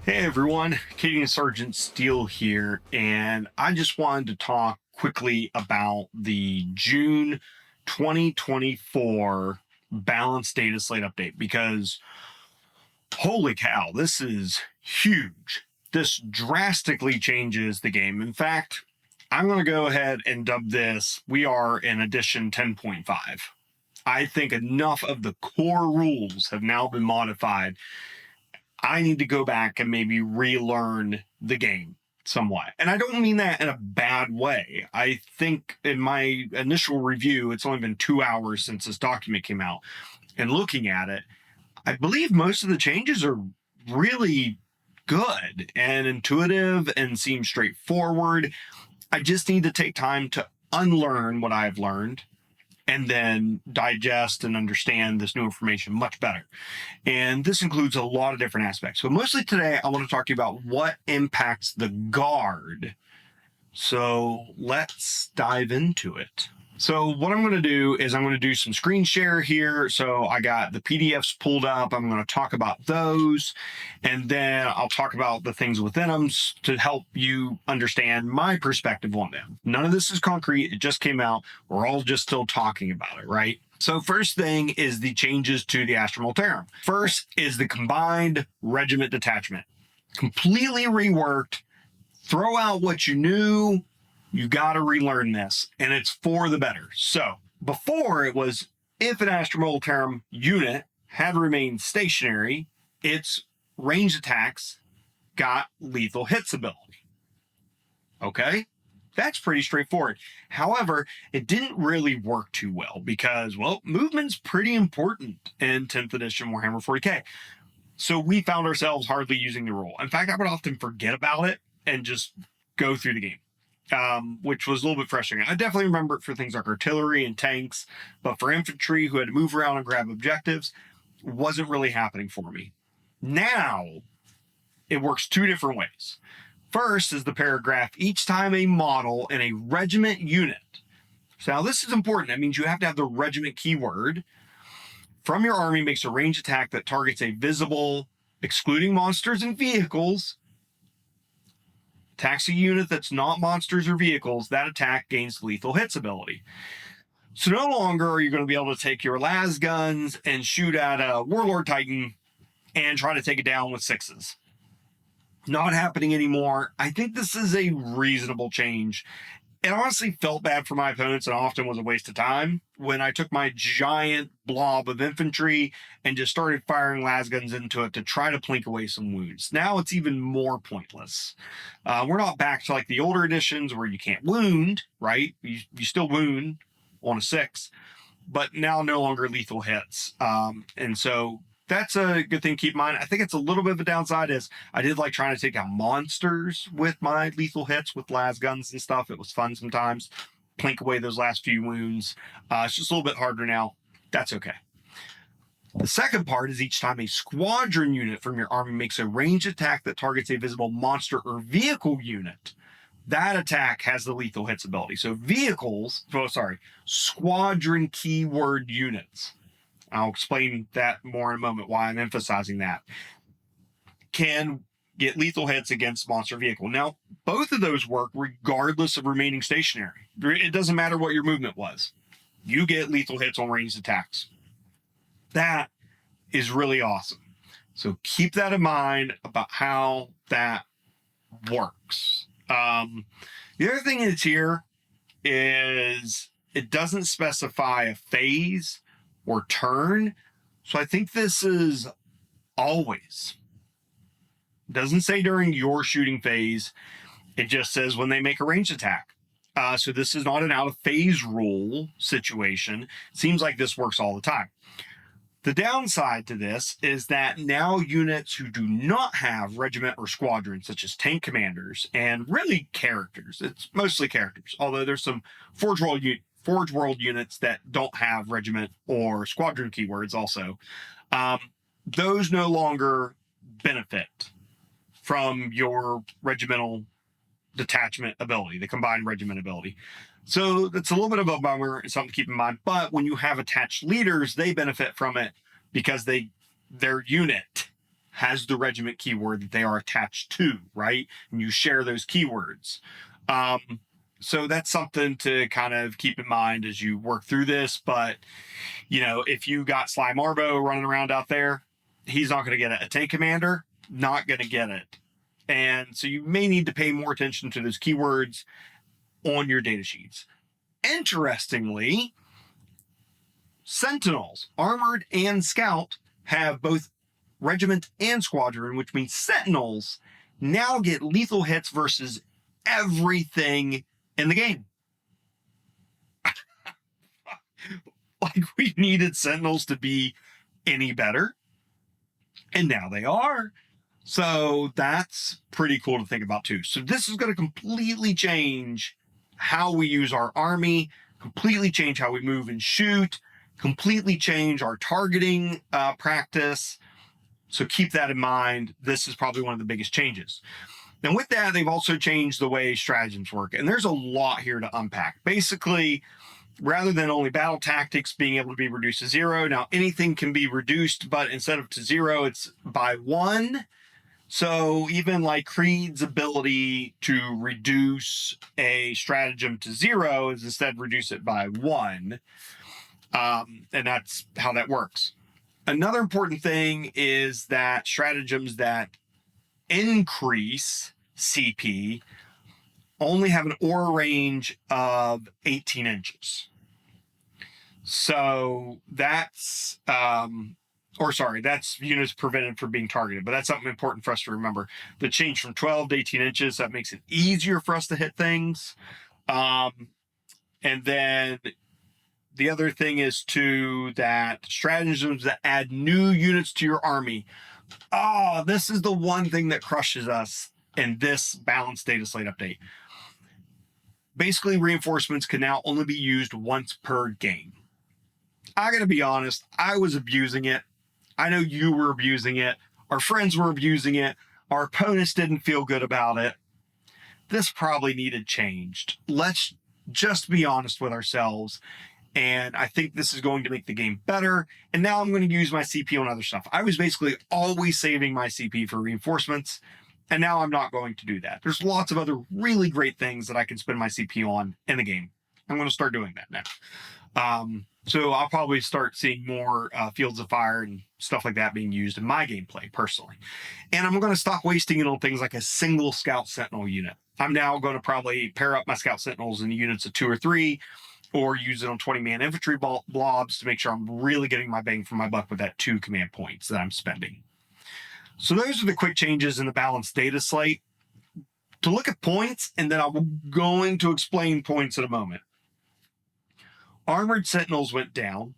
Hey everyone, Canadian Sergeant Steele here, and I just wanted to talk quickly about the June 2024 balanced data slate update because holy cow, this is huge. This drastically changes the game. In fact, I'm going to go ahead and dub this, we are in edition 10.5. I think enough of the core rules have now been modified. I need to go back and maybe relearn the game somewhat. And I don't mean that in a bad way. I think in my initial review, it's only been 2 hours since this document came out. And looking at it, I believe most of the changes are really good and intuitive and seem straightforward. I just need to take time to unlearn what I've learned and then digest and understand this new information much better. And this includes a lot of different aspects. But mostly today, I want to talk to you about what impacts the guard. So let's dive into it. So what I'm going to do is I'm going to do some screen share here. So I got the PDFs pulled up. I'm going to talk about those, and then I'll talk about the things within them to help you understand my perspective on them. None of this is concrete. It just came out. We're all just still talking about it, right? So first thing is the changes to the Astra Militarum. First is the combined regiment detachment. Completely reworked. Throw out what you knew. You got to relearn this, and it's for the better. So before it was, if an Astra Militarum unit had remained stationary, its ranged attacks got lethal hits ability. Okay, that's pretty straightforward. However, it didn't really work too well because, well, movement's pretty important in 10th edition Warhammer 40k. So we found ourselves hardly using the rule. In fact, I would often forget about it and just go through the game. Which was a little bit frustrating. I definitely remember it for things like artillery and tanks, but for infantry who had to move around and grab objectives, wasn't really happening for me. Now, it works two different ways. First is the paragraph, each time a model in a regiment unit. So now this is important. That means you have to have the regiment keyword from your army makes a ranged attack that targets a visible, excluding monsters and vehicles, attacks a unit that's not monsters or vehicles, that attack gains lethal hits ability. So no longer are you going to be able to take your las guns and shoot at a Warlord Titan and try to take it down with sixes. Not happening anymore. I think this is a reasonable change. It honestly felt bad for my opponents and often was a waste of time when I took my giant blob of infantry and just started firing las guns into it to try to plink away some wounds. Now it's even more pointless. We're not back to like the older editions where you can't wound, right? You still wound on a 6, but now no longer lethal hits. And so that's a good thing to keep in mind. I think it's a little bit of a downside is I did like trying to take out monsters with my lethal hits with las guns and stuff. It was fun sometimes. Plink away those last few wounds. It's just a little bit harder now. That's okay. The second part is each time a squadron unit from your army makes a ranged attack that targets a visible monster or vehicle unit, that attack has the lethal hits ability. So squadron keyword units. I'll explain that more in a moment, why I'm emphasizing that, can get lethal hits against monster vehicle. Now, both of those work regardless of remaining stationary. It doesn't matter what your movement was. You get lethal hits on ranged attacks. That is really awesome. So keep that in mind about how that works. The other thing that's here is it doesn't specify a phase or turn. So I think this is always. It doesn't say during your shooting phase. It just says when they make a ranged attack. So this is not an out of phase rule situation. Seems like this works all the time. The downside to this is that now units who do not have regiment or squadron, such as tank commanders and really characters, it's mostly characters, although there's some Forge World units that don't have regiment or squadron keywords also, those no longer benefit from your regimental detachment ability, the combined regiment ability. So that's a little bit of a bummer and something to keep in mind. But when you have attached leaders, they benefit from it because their unit has the regiment keyword that they are attached to, right? And you share those keywords. So that's something to kind of keep in mind as you work through this. But, if you got Sly Marbo running around out there, he's not going to get it. A tank commander, not going to get it. And so you may need to pay more attention to those keywords on your data sheets. Interestingly, Sentinels, Armored and Scout, have both regiment and squadron, which means Sentinels now get lethal hits versus everything in the game. Like, we needed Sentinels to be any better, and now they are. So that's pretty cool to think about too. So this is going to completely change how we use our army, completely change how we move and shoot, completely change our targeting practice. So keep that in mind. This is probably one of the biggest changes. And with that, they've also changed the way stratagems work. And there's a lot here to unpack. Basically, rather than only battle tactics being able to be reduced to 0, now anything can be reduced, but instead of to 0, it's by 1. So even like Creed's ability to reduce a stratagem to 0 is instead reduce it by 1. And that's how that works. Another important thing is that stratagems that increase CP only have an aura range of 18 inches. So that's, that's units prevented from being targeted, but that's something important for us to remember. The change from 12 to 18 inches, that makes it easier for us to hit things. And then the other thing is too that stratagems that add new units to your army. Oh, this is the one thing that crushes us in this balanced data slate update. Basically, reinforcements can now only be used once per game. I gotta be honest, I was abusing it. I know you were abusing it. Our friends were abusing it. Our opponents didn't feel good about it. This probably needed changed. Let's just be honest with ourselves. And I think this is going to make the game better. And now I'm going to use my CP on other stuff. I was basically always saving my CP for reinforcements. And now I'm not going to do that. There's lots of other really great things that I can spend my CP on in the game. I'm going to start doing that now. So I'll probably start seeing more Fields of Fire and stuff like that being used in my gameplay personally. And I'm going to stop wasting it on things like a single Scout Sentinel unit. I'm now going to probably pair up my Scout Sentinels in units of 2 or 3, or use it on 20-man infantry blobs to make sure I'm really getting my bang for my buck with that 2 command points that I'm spending. So those are the quick changes in the balanced data slate. To look at points, and then I'm going to explain points in a moment. Armored Sentinels went down.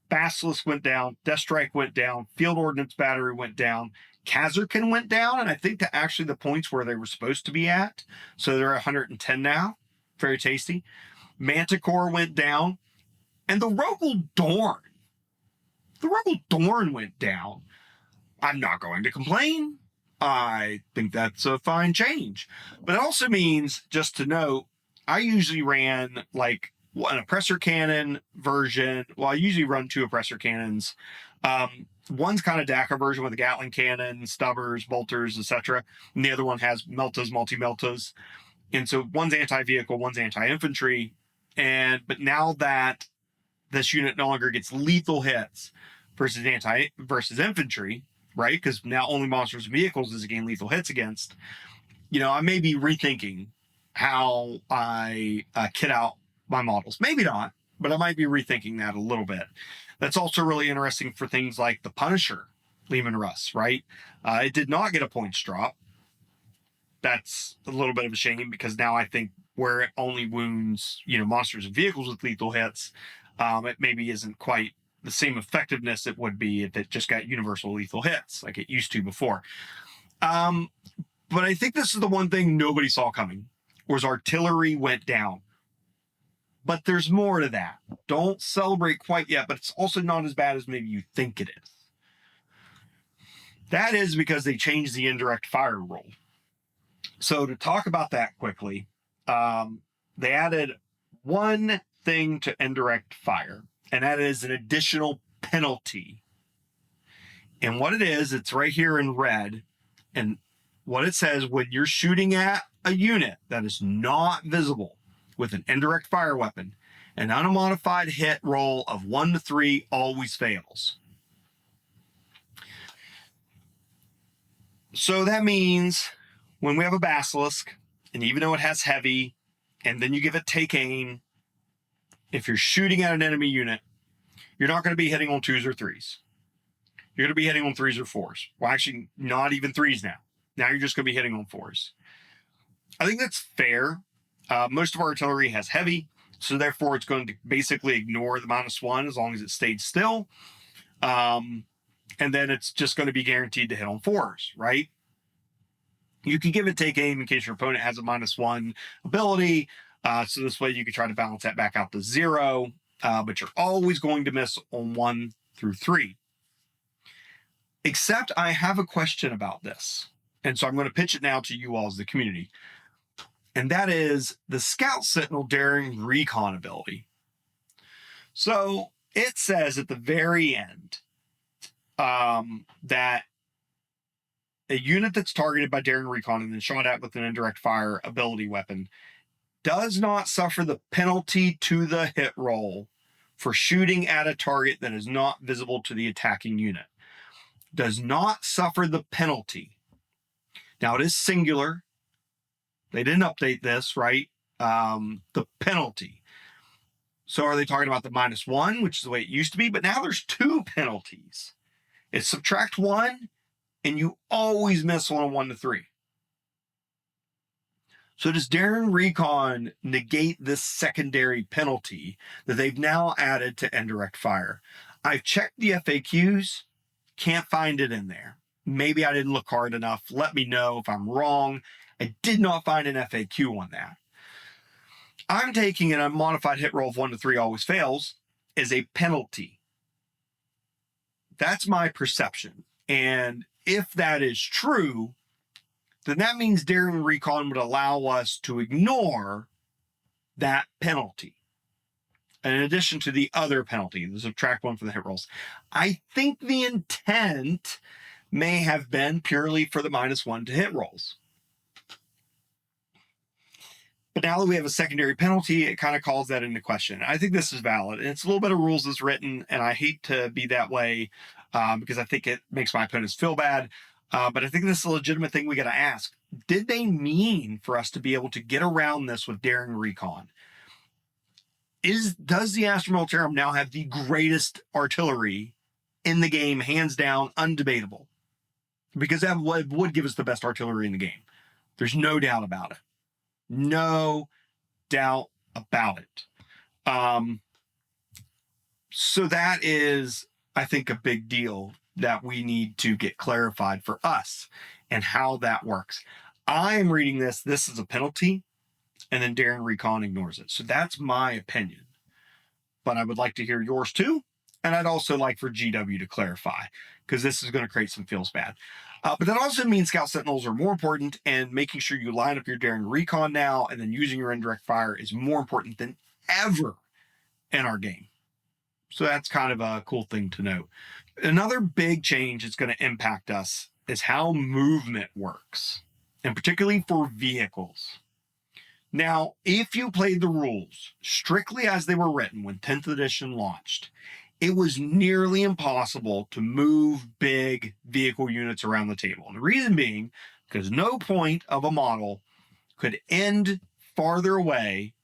Basilisk went down. Death Strike went down. Field Ordnance Battery went down. Kazarkin went down, and I think that actually the points where they were supposed to be at. So they're 110 now. Very tasty. Manticore went down. And the Rogel Dorn. The Rogel Dorn went down. I'm not going to complain. I think that's a fine change. But it also means, just to note, I usually ran like an oppressor cannon version. Well, I usually run 2 oppressor cannons. One's kind of DACA version with a Gatling cannon, stubbers, bolters, etc. And the other one has meltas, multi-meltas. And so one's anti-vehicle, one's anti-infantry. But now that this unit no longer gets lethal hits versus infantry, right? Because now only monsters and vehicles does it gain lethal hits against. I may be rethinking how I kit out my models. Maybe not, but I might be rethinking that a little bit. That's also really interesting for things like the Punisher, Lehman Russ, right? It did not get a points drop. That's a little bit of a shame because now I think where it only wounds, monsters and vehicles with lethal hits, it maybe isn't quite the same effectiveness it would be if it just got universal lethal hits like it used to before. But I think this is the one thing nobody saw coming, was artillery went down. But there's more to that. Don't celebrate quite yet, but it's also not as bad as maybe you think it is. That is because they changed the indirect fire rule. So to talk about that quickly, they added one thing to indirect fire, and that is an additional penalty And what it is, it's right here in red. And what it says, when you're shooting at a unit that is not visible with an indirect fire weapon, an unmodified hit roll of 1 to 3 always fails. So that means when we have a basilisk, and even though it has heavy, and then you give it take aim, if you're shooting at an enemy unit, you're not going to be hitting on 2s or 3s. You're going to be hitting on 3s or 4s. Well, actually, not even 3s now. Now you're just going to be hitting on 4s. I think that's fair. Most of our artillery has heavy, so therefore it's going to basically ignore the -1 as long as it stays still. And then it's just going to be guaranteed to hit on 4s, right? You can give it take aim in case your opponent has a -1 ability. So this way you can try to balance that back out to 0. But you're always going to miss on 1 through 3. Except I have a question about this. And so I'm going to pitch it now to you all as the community. And that is the Scout Sentinel Daring Recon ability. So it says at the very end that a unit that's targeted by Daring Recon and then shot at with an indirect fire ability weapon does not suffer the penalty to the hit roll for shooting at a target that is not visible to the attacking unit. Does not suffer the penalty. Now it is singular. They didn't update this, right? The penalty. So are they talking about the -1, which is the way it used to be? But now there's 2 penalties. It's subtract 1, and you always miss on a 1 to 3. So does Daring Recon negate this secondary penalty that they've now added to indirect fire? I've checked the FAQs. Can't find it in there. Maybe I didn't look hard enough. Let me know if I'm wrong. I did not find an FAQ on that. I'm taking an unmodified hit roll of 1 to 3 always fails as a penalty. That's my perception. And if that is true, then that means Daring Recon would allow us to ignore that penalty. In addition to the other penalty, the subtract 1 from the hit rolls. I think the intent may have been purely for the -1 to hit rolls. But now that we have a secondary penalty, it kind of calls that into question. I think this is valid. And it's a little bit of rules as written, and I hate to be that way because I think it makes my opponents feel bad. But I think this is a legitimate thing we got to ask. Did they mean for us to be able to get around this with Daring Recon? Does the Astra Militarum now have the greatest artillery in the game, hands down, undebatable? Because that would give us the best artillery in the game. There's no doubt about it. No doubt about it. So that is, I think, a big deal that we need to get clarified for us and how that works. I am reading this is a penalty, and then Daring Recon ignores it. So that's my opinion. But I would like to hear yours too. And I'd also like for GW to clarify, because this is going to create some feels bad. But that also means Scout Sentinels are more important, and making sure you line up your Daring Recon now and then using your indirect fire is more important than ever in our game. So that's kind of a cool thing to note. Another big change that's going to impact us is how movement works, and particularly for vehicles. Now, if you played the rules strictly as they were written when 10th edition launched, it was nearly impossible to move big vehicle units around the table. And the reason being, because no point of a model could end farther away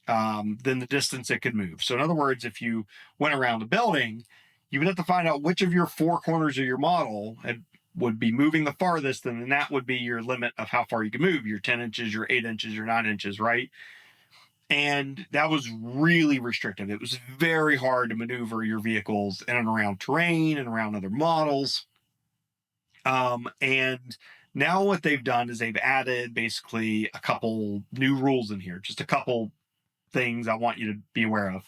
than the distance it could move. So in other words, if you went around a building, you would have to find out which of your 4 corners of your model would be moving the farthest, and then that would be your limit of how far you can move, your 10 inches, your 8 inches, your 9 inches, right? And that was really restrictive. It was very hard to maneuver your vehicles in and around terrain and around other models. And now what they've done is they've added basically a couple new rules in here, just a couple things I want you to be aware of.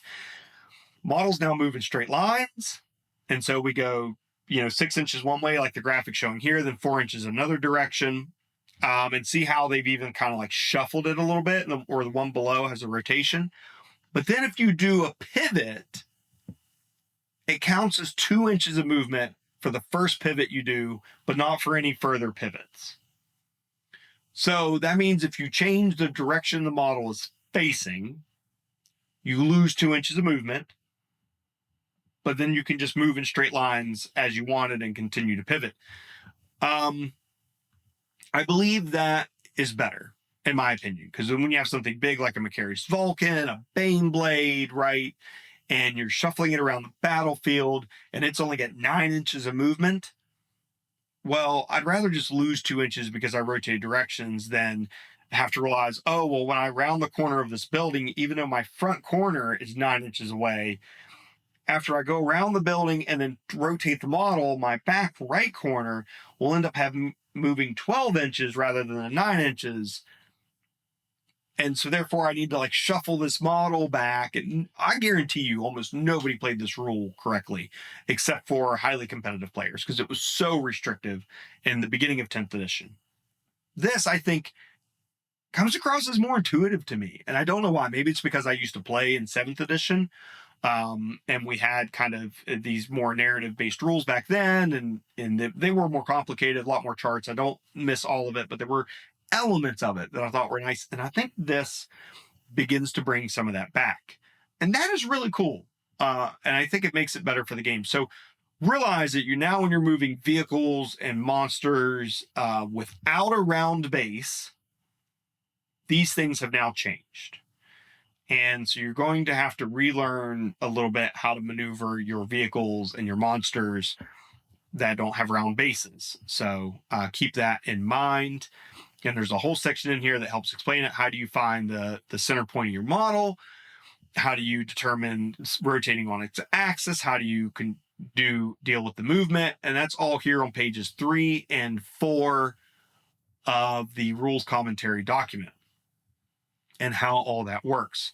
Models now move in straight lines. And so we go, 6 inches one way, like the graphic showing here, then 4 inches another direction. And see how they've even kind of like shuffled it a little bit, or the one below has a rotation. But then if you do a pivot, it counts as 2 inches of movement for the first pivot you do, but not for any further pivots. So that means if you change the direction the model is facing, you lose 2 inches of movement, but then you can just move in straight lines as you wanted and continue to pivot. I believe that is better, in my opinion, because when you have something big like a Macarius Vulcan, a Baneblade, right, and you're shuffling it around the battlefield and it's only got 9 inches of movement, well, I'd rather just lose 2 inches because I rotate directions than have to realize, oh, well, when I round the corner of this building, even though my front corner is 9 inches away, after I go around the building and then rotate the model, my back right corner will end up moving 12 inches rather than the 9 inches. And so therefore I need to like shuffle this model back. And I guarantee you almost nobody played this rule correctly, except for highly competitive players, because it was so restrictive in the beginning of 10th edition. This, I think, comes across as more intuitive to me. And I don't know why. Maybe it's because I used to play in 7th edition. And we had kind of these more narrative-based rules back then, and they were more complicated, a lot more charts. I don't miss all of it, but there were elements of it that I thought were nice. And I think this begins to bring some of that back. And that is really cool. And I think it makes it better for the game. So realize that when you're moving vehicles and monsters without a round base, these things have now changed. And so you're going to have to relearn a little bit how to maneuver your vehicles and your monsters that don't have round bases. So keep that in mind. And there's a whole section in here that helps explain it. How do you find the center point of your model? How do you determine rotating on its axis? How do you deal with the movement? And that's all here on pages 3 and 4 of the rules commentary document, and how all that works.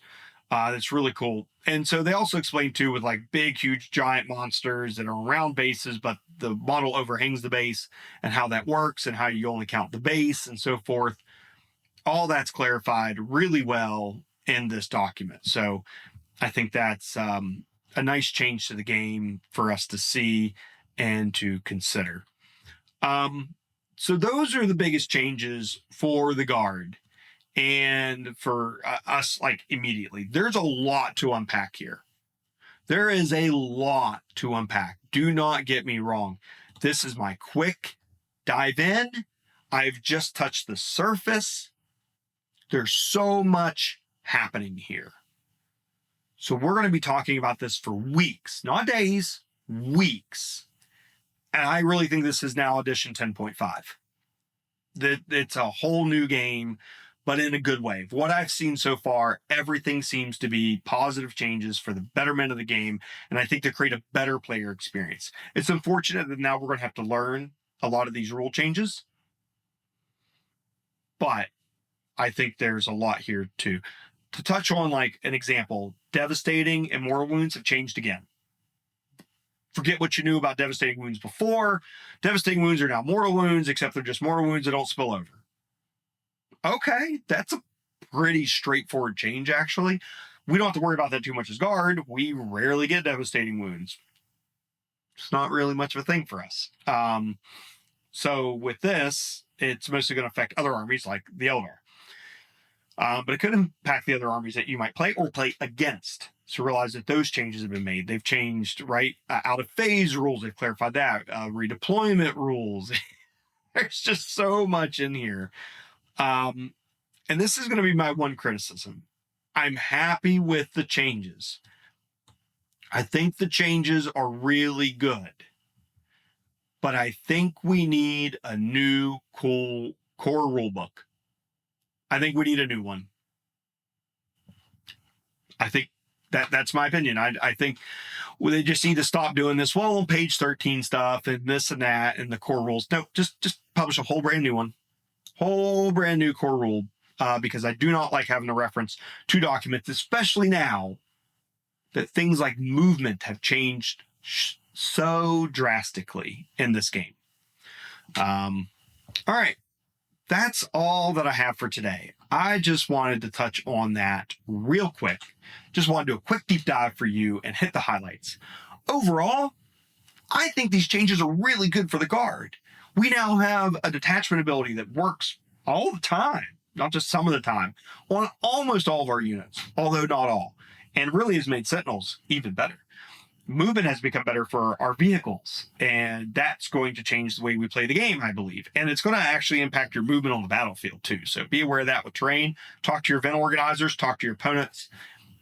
That's really cool. And so they also explain too, with like big, huge, giant monsters that are around bases, but the model overhangs the base, and how that works and how you only count the base and so forth. All that's clarified really well in this document. So I think that's a nice change to the game for us to see and to consider. So those are the biggest changes for the Guard. And for us, like immediately, there's a lot to unpack here. There is a lot to unpack. Do not get me wrong. This is my quick dive in. I've just touched the surface. There's so much happening here. So we're going to be talking about this for weeks, not days, weeks. And I really think this is now edition 10.5. It's a whole new game, but in a good way. What I've seen so far, everything seems to be positive changes for the betterment of the game, and I think to create a better player experience. It's unfortunate that now we're going to have to learn a lot of these rule changes, but I think there's a lot here to touch on. Like an example, Devastating and Mortal Wounds have changed again. Forget what you knew about Devastating Wounds before. Devastating Wounds are now Mortal Wounds, except they're just Mortal Wounds that don't spill over. Okay, that's a pretty straightforward change, actually. We don't have to worry about that too much as Guard. We rarely get Devastating Wounds. It's not really much of a thing for us. So with this, it's mostly going to affect other armies like the Eldar. But it could impact the other armies that you might play or play against. So realize that those changes have been made. They've changed, right? Out of phase rules. They've clarified that. Redeployment rules. There's just so much in here. And this is going to be my one criticism. I'm happy with the changes. I think the changes are really good. But I think we need a new cool core rulebook. I think we need a new one. I think that's my opinion. I think they just need to stop doing this. Well, on page 13 stuff and this and that and the core rules. No, just publish a whole brand new one. Whole brand new core rule. Because I do not like having to reference two documents, especially now that things like movement have changed so drastically in this game. All right. That's all that I have for today. I just wanted to touch on that real quick. Just wanted to do a quick deep dive for you and hit the highlights. Overall, I think these changes are really good for the Guard. We now have a detachment ability that works all the time, not just some of the time, on almost all of our units, although not all, and really has made Sentinels even better. Movement has become better for our vehicles, and that's going to change the way we play the game, I believe. And it's going to actually impact your movement on the battlefield too. So be aware of that with terrain. Talk to your event organizers, talk to your opponents,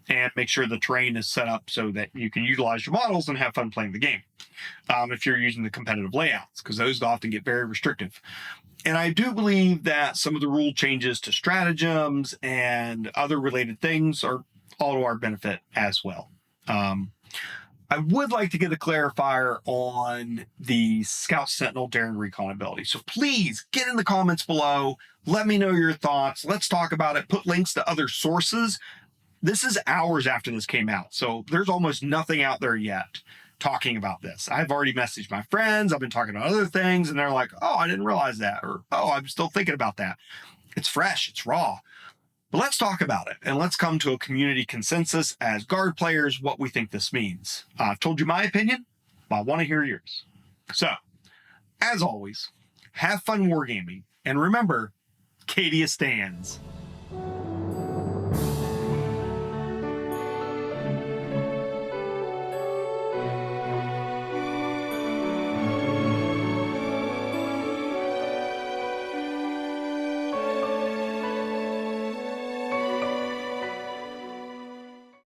and make sure the terrain is set up so that you can utilize your models and have fun playing the game. If you're using the competitive layouts, because those often get very restrictive. And I do believe that some of the rule changes to stratagems and other related things are all to our benefit as well. I would like to get a clarifier on the Scout Sentinel Daring Recon ability. So please get in the comments below. Let me know your thoughts. Let's talk about it. Put links to other sources. This is hours after this came out, so there's almost nothing out there yet talking about this. I've already messaged my friends. I've been talking about other things, and they're like, oh, I didn't realize that, or oh, I'm still thinking about that. It's fresh. It's raw. But let's talk about it, and let's come to a community consensus as Guard players what we think this means. I've told you my opinion, but I want to hear yours. So, as always, have fun wargaming, and remember, Cadia stands.